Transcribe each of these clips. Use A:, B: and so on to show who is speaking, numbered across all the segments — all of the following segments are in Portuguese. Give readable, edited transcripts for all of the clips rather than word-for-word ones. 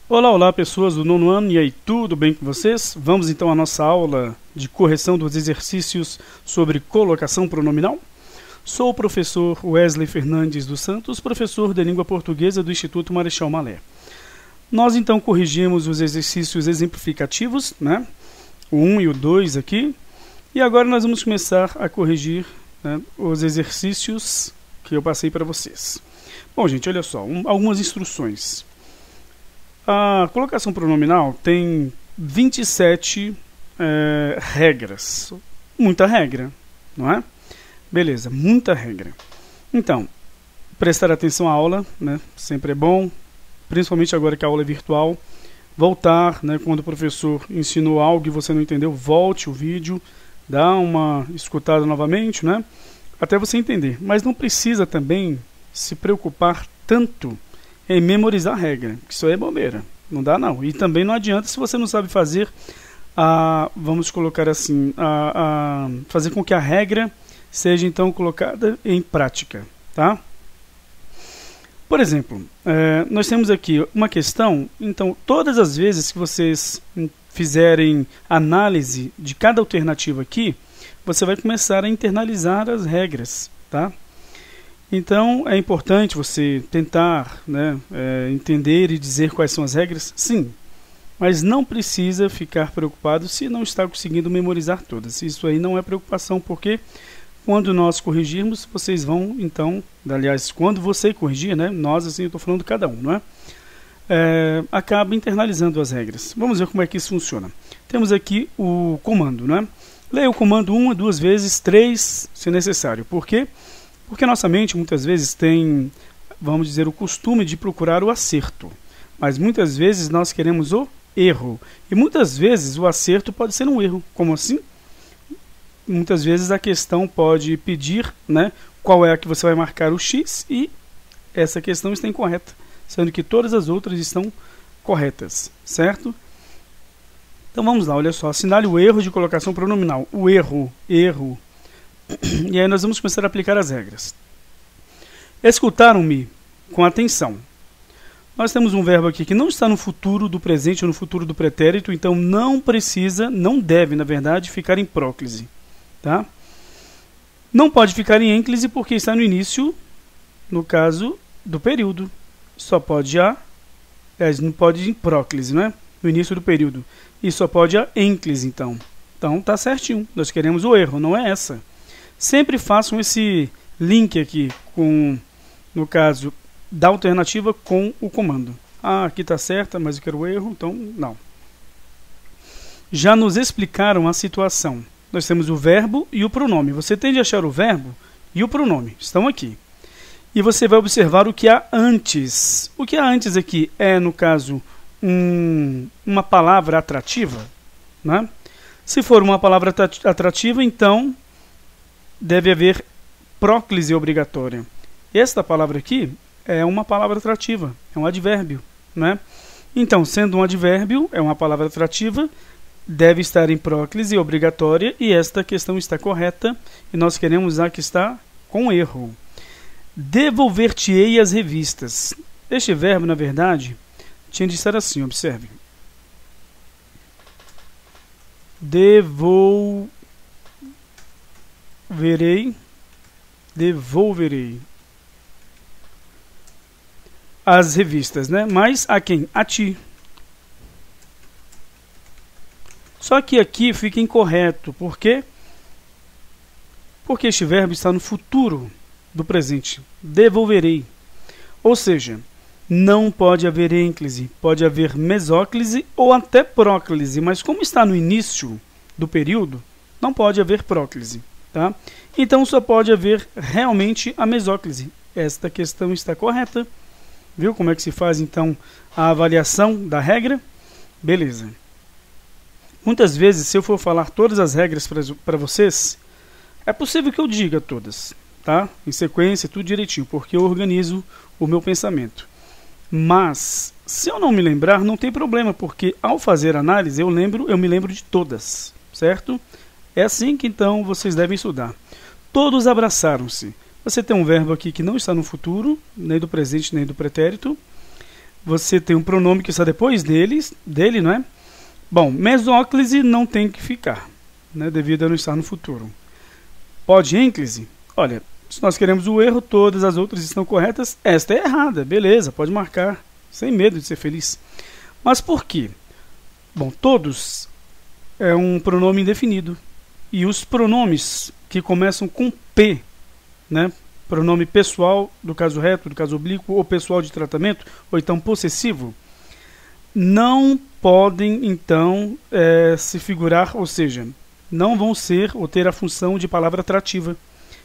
A: Olá, olá pessoas do nono ano, e aí, tudo bem com vocês? Vamos então à nossa aula de correção dos exercícios sobre colocação pronominal? Sou o professor Wesley Fernandes dos Santos, professor de língua portuguesa do Instituto Marechal Malher. Nós então corrigimos os exercícios exemplificativos, né? O 1 e o 2 aqui, e agora nós vamos começar a corrigir, né, os exercícios que eu passei para vocês. Bom, gente, olha só, algumas instruções. A colocação pronominal tem 27 regras. Muita regra, não é? Beleza, muita regra. Então, prestar atenção à aula, né? Sempre é bom, principalmente agora que a aula é virtual. Voltar, né? Quando o professor ensinou algo e você não entendeu, volte o vídeo, dá uma escutada novamente, né? Até você entender. Mas não precisa também se preocupar tanto em memorizar a regra, que isso aí é bobeira, não dá não. E também não adianta se você não sabe fazer, vamos colocar assim, fazer com que a regra seja então colocada em prática, tá? Por exemplo, nós temos aqui uma questão, então todas as vezes que vocês fizerem análise de cada alternativa aqui, você vai começar a internalizar as regras, tá? Então, é importante você tentar, né, entender e dizer quais são as regras, sim, mas não precisa ficar preocupado se não está conseguindo memorizar todas. Isso aí não é preocupação, porque quando nós corrigirmos, vocês vão, então, aliás, quando você corrigir, né, nós, assim, eu estou falando cada um, não é? Acaba internalizando as regras. Vamos ver como é que isso funciona. Temos aqui o comando, né? Leia o comando 1, 2 vezes, 3, se necessário. Por quê? Porque nossa mente muitas vezes tem, vamos dizer, o costume de procurar o acerto. Mas muitas vezes nós queremos o erro. E muitas vezes o acerto pode ser um erro. Como assim? Muitas vezes a questão pode pedir, né, qual é a que você vai marcar o X e essa questão está incorreta, sendo que todas as outras estão corretas, certo? Então vamos lá, olha só, assinale o erro de colocação pronominal. O erro. E aí nós vamos começar a aplicar as regras. Escutaram-me com atenção. Nós temos um verbo aqui que não está no futuro do presente ou no futuro do pretérito, então não precisa, não deve, na verdade, ficar em próclise. Tá? Não pode ficar em ênclise porque está no início, no caso do período. Só pode não pode ir em próclise, né? No início do período. E só pode a ênclise, então. Então tá certinho. Nós queremos o erro, não é essa. Sempre façam esse link aqui com, no caso, da alternativa com o comando. Aqui está certa, mas eu quero o erro, então não. Já nos explicaram a situação. Nós temos o verbo e o pronome. Você tem de achar o verbo e o pronome. Estão aqui. E você vai observar o que há antes. O que há antes aqui é, no caso, uma palavra atrativa, né? Se for uma palavra atrativa, então deve haver próclise obrigatória. Esta palavra aqui é uma palavra atrativa, é um advérbio, né? Então, sendo um advérbio, é uma palavra atrativa, deve estar em próclise obrigatória, e esta questão está correta, e nós queremos a que está com erro. Devolver-te-ei as revistas. Este verbo, na verdade, tinha de estar assim, observe. Devolverei as revistas, né? Mas a quem? A ti. Só que aqui fica incorreto. Por quê? Porque este verbo está no futuro do presente. Devolverei. Ou seja, não pode haver ênclise, pode haver mesóclise ou até próclise, mas como está no início do período, não pode haver próclise, tá? Então só pode haver realmente a mesóclise. Esta questão está correta. Viu como é que se faz então a avaliação da regra? Beleza. Muitas vezes, se eu for falar todas as regras para vocês, é possível que eu diga todas, tá? Em sequência, tudo direitinho, porque eu organizo o meu pensamento. Mas, se eu não me lembrar, não tem problema, porque ao fazer análise, eu me lembro de todas, certo? É assim que então vocês devem estudar. Todos abraçaram-se. Você tem um verbo aqui que não está no futuro, nem do presente, nem do pretérito. você tem um pronome que está depois dele, não é? Bom, mesóclise não tem que ficar, né, devido a não estar no futuro. Podênclise, olha, se nós queremos o erro, todas as outras estão corretas, esta é errada, beleza, pode marcar, sem medo de ser feliz. Mas por quê? Bom, todos é um pronome indefinido, e os pronomes que começam com P, né, pronome pessoal, do caso reto, do caso oblíquo, ou pessoal de tratamento, ou então possessivo, não podem, então, se figurar, ou seja, não vão ser ou ter a função de palavra atrativa.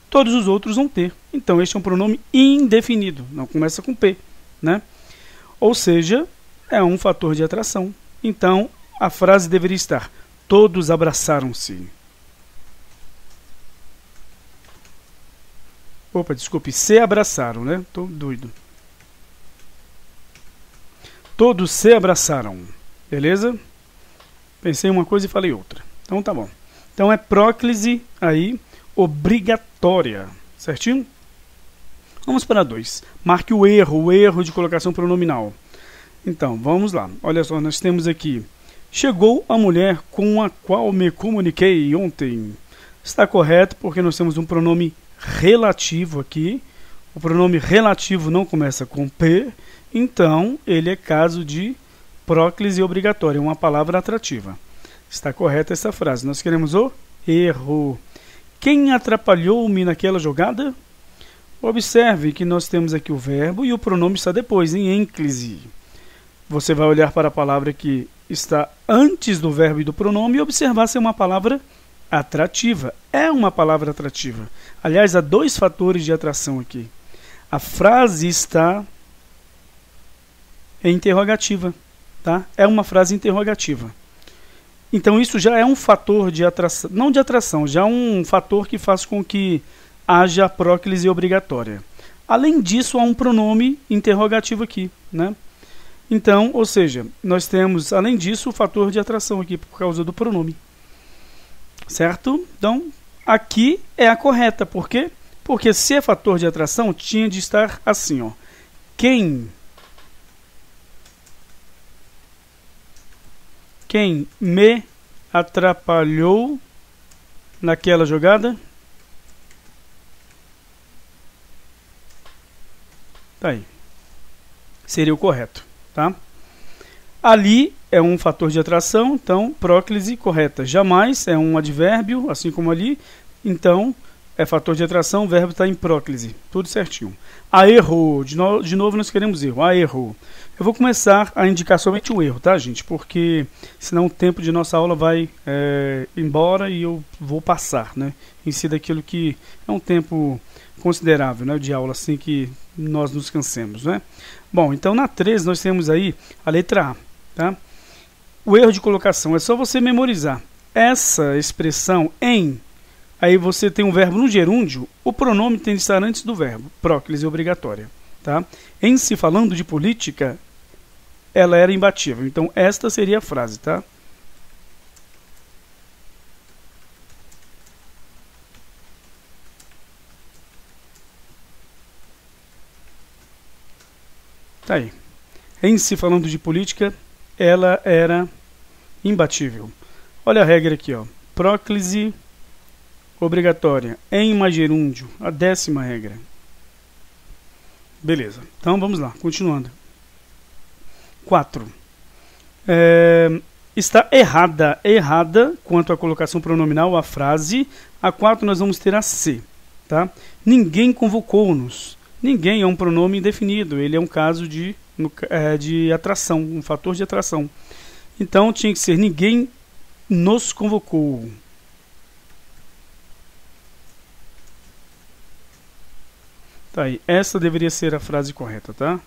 A: Todos os outros vão ter. Então, este é um pronome indefinido, não começa com P, né? Ou seja, é um fator de atração. Então, a frase deveria estar: todos abraçaram-se. Opa, desculpe, se abraçaram, né? Tô doido. Todos se abraçaram. Beleza? Pensei em uma coisa e falei outra. Então tá bom. Então é próclise aí, obrigatória. Certinho? Vamos para 2. Marque o erro de colocação pronominal. Então, vamos lá. Olha só, nós temos aqui: chegou a mulher com a qual me comuniquei ontem. Está correto, porque nós temos um pronome relativo aqui. O pronome relativo não começa com P, então ele é caso de próclise obrigatória, uma palavra atrativa. Está correta essa frase. Nós queremos o erro. Quem atrapalhou-me naquela jogada? Observe que nós temos aqui o verbo e o pronome está depois, em ênclise. Você vai olhar para a palavra que está antes do verbo e do pronome e observar se é uma palavra atrativa. É uma palavra atrativa. Aliás, há 2 fatores de atração aqui. A frase está em interrogativa, tá? É uma frase interrogativa. Então isso já é um fator de atração, não de atração, já um fator que faz com que haja próclise obrigatória. Além disso, há um pronome interrogativo aqui, né? Então, ou seja, nós temos, além disso, o fator de atração aqui por causa do pronome. Certo? Então, aqui é a correta. Por quê? Porque se é fator de atração, tinha de estar assim, ó. Quem me atrapalhou naquela jogada? Tá aí. Seria o correto, tá? Ali é um fator de atração, então próclise correta. Jamais é um advérbio, assim como ali. Então, é fator de atração, o verbo está em próclise. Tudo certinho. A erro. De novo nós queremos erro. A erro. Eu vou começar a indicar somente o erro, tá, gente? Porque senão o tempo de nossa aula vai embora e eu vou passar, né? Em si daquilo que é um tempo considerável, né, de aula, assim que nós nos cansemos, né? Bom, então na 3 nós temos aí a letra A, tá? O erro de colocação é só você memorizar essa expressão em. Aí você tem um verbo no gerúndio, o pronome tem de estar antes do verbo, próclise obrigatória, tá? Em se falando de política, ela era imbatível. Então esta seria a frase, tá? Tá aí. Em se falando de política, ela era imbatível. Olha a regra aqui, ó. Próclise obrigatória em mais gerúndio, a 10ª regra. Beleza. Então vamos lá, continuando. 4. Está errada quanto à colocação pronominal a frase. A 4 nós vamos ter a C, tá? Ninguém convocou-nos. Ninguém é um pronome indefinido, ele é um caso de atração, um fator de atração. Então tinha que ser ninguém nos convocou. Tá aí, essa deveria ser a frase correta, tá?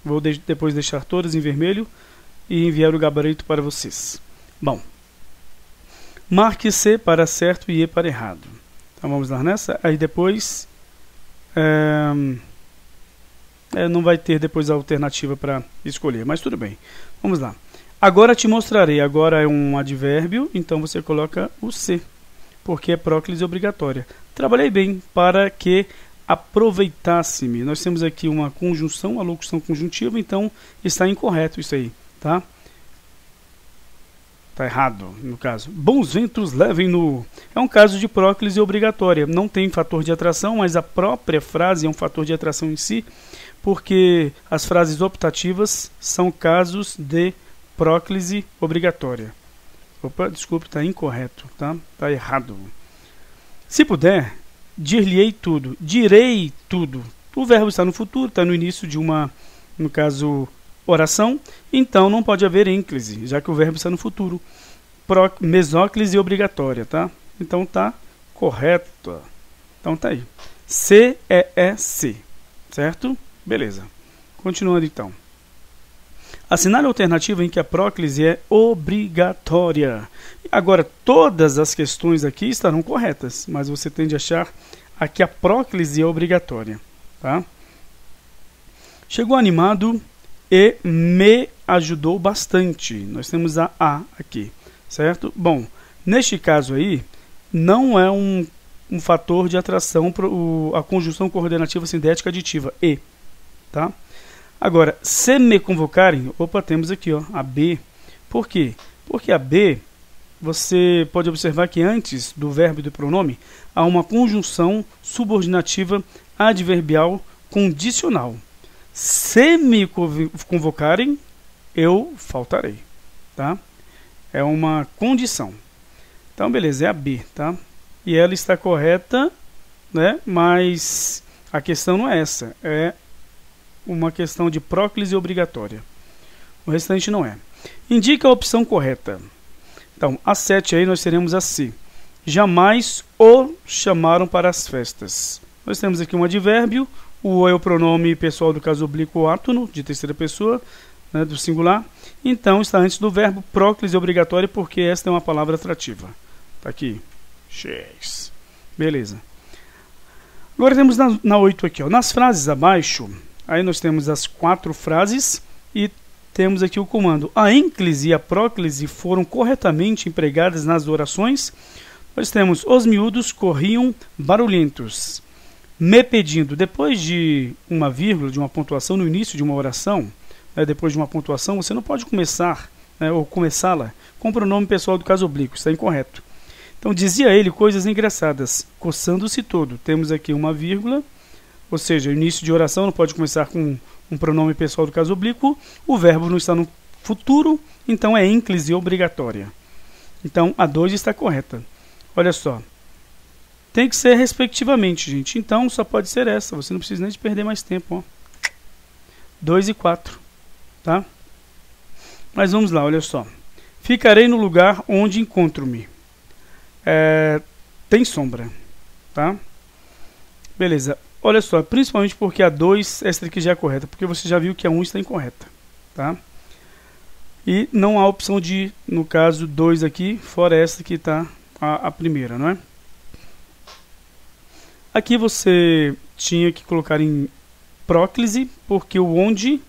A: Vou depois deixar todas em vermelho e enviar o gabarito para vocês. Bom, marque C para certo e E para errado. Então vamos lá nessa, aí depois... não vai ter depois a alternativa para escolher, mas tudo bem. Vamos lá. Agora te mostrarei. Agora é um advérbio, então você coloca o C, porque é próclise obrigatória. Trabalhei bem para que aproveitasse-me. Nós temos aqui uma conjunção, a locução conjuntiva, então está incorreto isso aí, tá? Tá errado, no caso. Bons ventos levem-no. É um caso de próclise obrigatória. Não tem fator de atração, mas a própria frase é um fator de atração em si, porque as frases optativas são casos de próclise obrigatória. Opa, desculpe, está incorreto, tá? Tá errado. Se puder, dir-lhe-ei tudo, direi tudo. O verbo está no futuro, está no início de uma, no caso, oração, então não pode haver ênclise, já que o verbo está no futuro. Mesóclise obrigatória, tá? Então tá correto. Então tá aí. C-E-E-C, certo? Beleza. Continuando então. Assinale a alternativa em que a próclise é obrigatória. Agora, todas as questões aqui estarão corretas, mas você tende a achar aqui a próclise é obrigatória, tá? Chegou animado e me ajudou bastante. Nós temos a aqui, certo? Bom, neste caso aí, não é um fator de atração para a conjunção coordenativa sintética aditiva, e, tá? Agora, se me convocarem, opa, temos aqui ó, a B. Por quê? Porque a B, você pode observar que antes do verbo e do pronome, há uma conjunção subordinativa adverbial condicional. Se me convocarem, eu faltarei, tá? É uma condição. Então, beleza, é a B, tá? E ela está correta, né? Mas a questão não é essa, é uma questão de próclise obrigatória. O restante não é. Indica a opção correta. Então, a 7 aí nós teremos a C. Jamais o chamaram para as festas. Nós temos aqui um advérbio. O é o pronome pessoal do caso oblíquo átono, de terceira pessoa, né, do singular. Então, está antes do verbo próclise obrigatória, porque esta é uma palavra atrativa. Está aqui. X. Beleza. Agora temos na 8 aqui. Ó. Nas frases abaixo, aí nós temos as 4 frases e temos aqui o comando. A ênclise e a próclise foram corretamente empregadas nas orações. Nós temos os miúdos corriam barulhentos. Me pedindo, depois de uma vírgula, de uma pontuação no início de uma oração, né, depois de uma pontuação, você não pode começar, né, ou começá-la com o pronome pessoal do caso oblíquo, está incorreto. Então, dizia ele coisas engraçadas, coçando-se todo. Temos aqui uma vírgula, ou seja, o início de oração não pode começar com um pronome pessoal do caso oblíquo, o verbo não está no futuro, então é ênclise obrigatória. Então, a 2 está correta. Olha só. Tem que ser respectivamente, gente. Então, só pode ser essa. Você não precisa nem de perder mais tempo. 2 e 4. Tá? Mas vamos lá, olha só. Ficarei no lugar onde encontro-me. Tem sombra. Tá? Beleza. Olha só, principalmente porque a 2, essa aqui já é correta. Porque você já viu que a 1 está incorreta. Tá? E não há opção de, no caso, 2 aqui, fora essa que está a primeira, não é? Aqui você tinha que colocar em próclise, porque o onde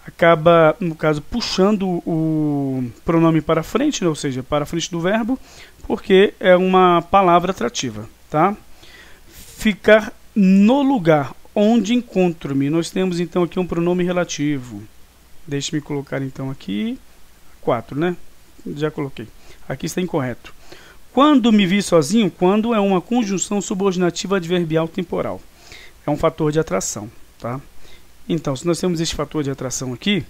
A: acaba, no caso, puxando o pronome para frente, né? Ou seja, para frente do verbo, porque é uma palavra atrativa. Tá? Ficar no lugar onde encontro-me. Nós temos então aqui um pronome relativo. Deixe-me colocar então aqui 4, né? Já coloquei. Aqui está incorreto. Quando me vi sozinho, quando é uma conjunção subordinativa adverbial temporal. É um fator de atração, tá? Então, se nós temos este fator de atração aqui,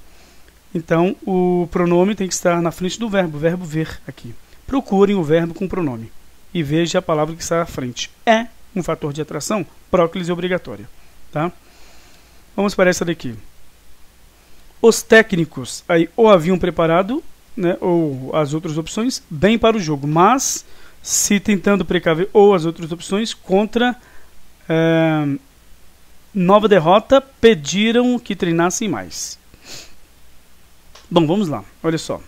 A: então o pronome tem que estar na frente do verbo, o verbo ver aqui. Procurem o verbo com pronome e veja a palavra que está à frente. É um fator de atração, próclise obrigatória, tá? Vamos para essa daqui. Os técnicos aí ou haviam preparado, né, ou as outras opções, bem para o jogo, mas se tentando precaver ou as outras opções contra nova derrota, pediram que treinassem mais. Bom, vamos lá, olha só.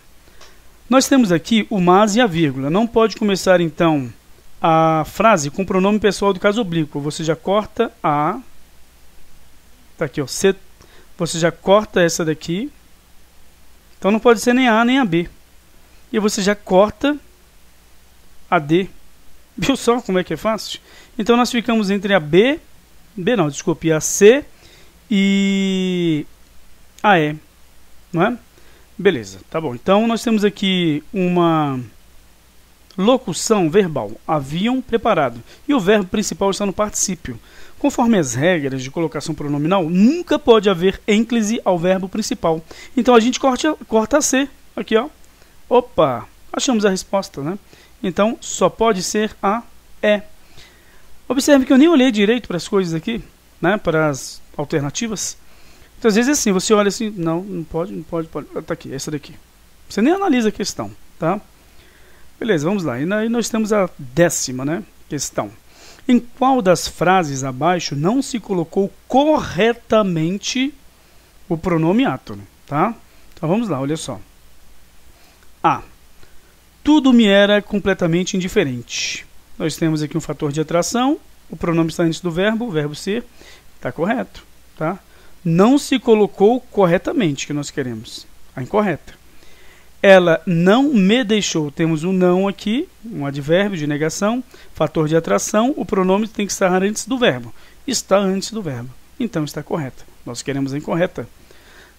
A: Nós temos aqui o mas e a vírgula. Não pode começar então a frase com o pronome pessoal do caso oblíquo. Você já corta a... Tá aqui, ó. Você já corta essa daqui. Então não pode ser nem a nem a B. E você já corta a D. Viu só como é que é fácil? Então nós ficamos entre a B B não, desculpe, a C e a E, não é? Beleza, tá bom. Então, nós temos aqui uma locução verbal, haviam preparado, e o verbo principal está no particípio. Conforme as regras de colocação pronominal, nunca pode haver ênclise ao verbo principal. Então, a gente corta a C, aqui ó. Opa, achamos a resposta, né? Então, só pode ser a E. Observe que eu nem olhei direito para as coisas aqui, né? Para as alternativas. Então, às vezes é assim, você olha assim, não pode. Tá aqui, essa daqui. Você nem analisa a questão, tá? Beleza, vamos lá. E aí nós temos a 10ª, né, questão. Em qual das frases abaixo não se colocou corretamente o pronome átono, tá? Então vamos lá, olha só. A. Tudo me era completamente indiferente. Nós temos aqui um fator de atração, o pronome está antes do verbo, o verbo ser, está correto, tá? Não se colocou corretamente, que nós queremos, a incorreta. Ela não me deixou, temos um não aqui, um advérbio de negação, fator de atração, o pronome tem que estar antes do verbo, está antes do verbo, então está correta. Nós queremos a incorreta.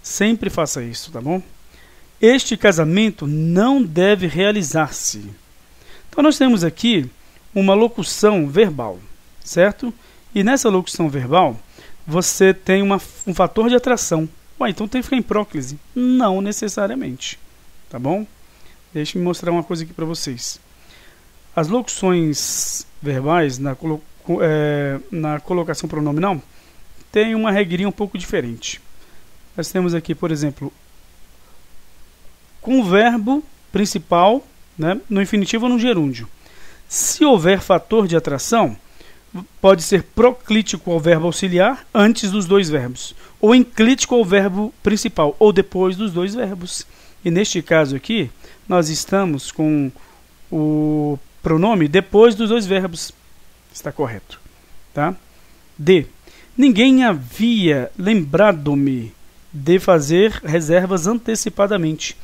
A: Sempre faça isso, tá bom? Este casamento não deve realizar-se. Então nós temos aqui uma locução verbal, certo? E nessa locução verbal, você tem um fator de atração. Ué, então tem que ficar em próclise? Não necessariamente. Tá bom? Deixa eu mostrar uma coisa aqui para vocês. As locuções verbais na colocação pronominal tem uma regrinha um pouco diferente. Nós temos aqui, por exemplo, com o verbo principal, né, no infinitivo ou no gerúndio. Se houver fator de atração, pode ser proclítico ao verbo auxiliar antes dos dois verbos, ou enclítico ao verbo principal, ou depois dos dois verbos. E neste caso aqui, nós estamos com o pronome depois dos dois verbos. Está correto. Tá? D. Ninguém havia lembrado-me de fazer reservas antecipadamente.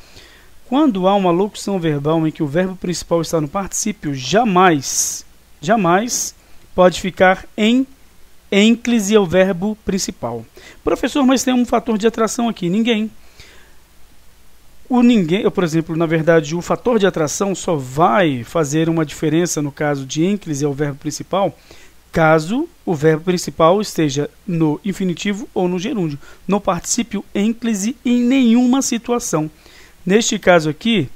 A: Quando há uma locução verbal em que o verbo principal está no particípio, jamais pode ficar em ênclise ao verbo principal. Professor, mas tem um fator de atração aqui. Ninguém. O ninguém, por exemplo, na verdade, o fator de atração só vai fazer uma diferença no caso de ênclise ao verbo principal, caso o verbo principal esteja no infinitivo ou no gerúndio. No particípio ênclise, em nenhuma situação. Neste caso aqui,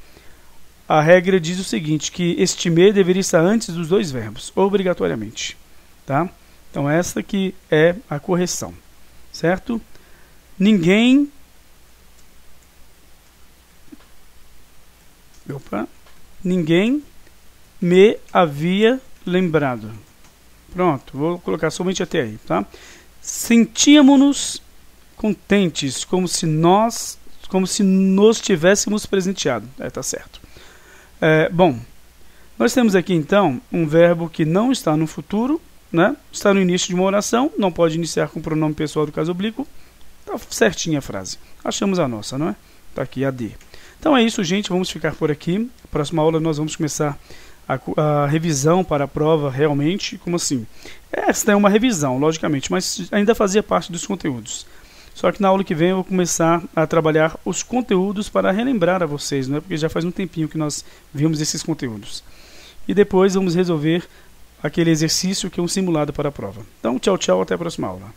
A: a regra diz o seguinte, que este me deveria estar antes dos dois verbos, obrigatoriamente. Tá? Então, essa aqui é a correção. Certo? Ninguém me havia lembrado. Pronto, vou colocar somente até aí, tá? Sentíamos-nos contentes, como se nos tivéssemos presenteado. Tá certo. Bom, nós temos aqui então um verbo que não está no futuro, né? Está no início de uma oração, não pode iniciar com o pronome pessoal do caso oblíquo. Tá certinha a frase. Achamos a nossa, não é? Tá aqui a D. Então é isso, gente. Vamos ficar por aqui. Na próxima aula nós vamos começar a revisão para a prova realmente. Como assim? Esta é uma revisão, logicamente, mas ainda fazia parte dos conteúdos. Só que na aula que vem eu vou começar a trabalhar os conteúdos para relembrar a vocês, não é? Porque já faz um tempinho que nós vimos esses conteúdos. E depois vamos resolver aquele exercício que é um simulado para a prova. Então, tchau, tchau, até a próxima aula.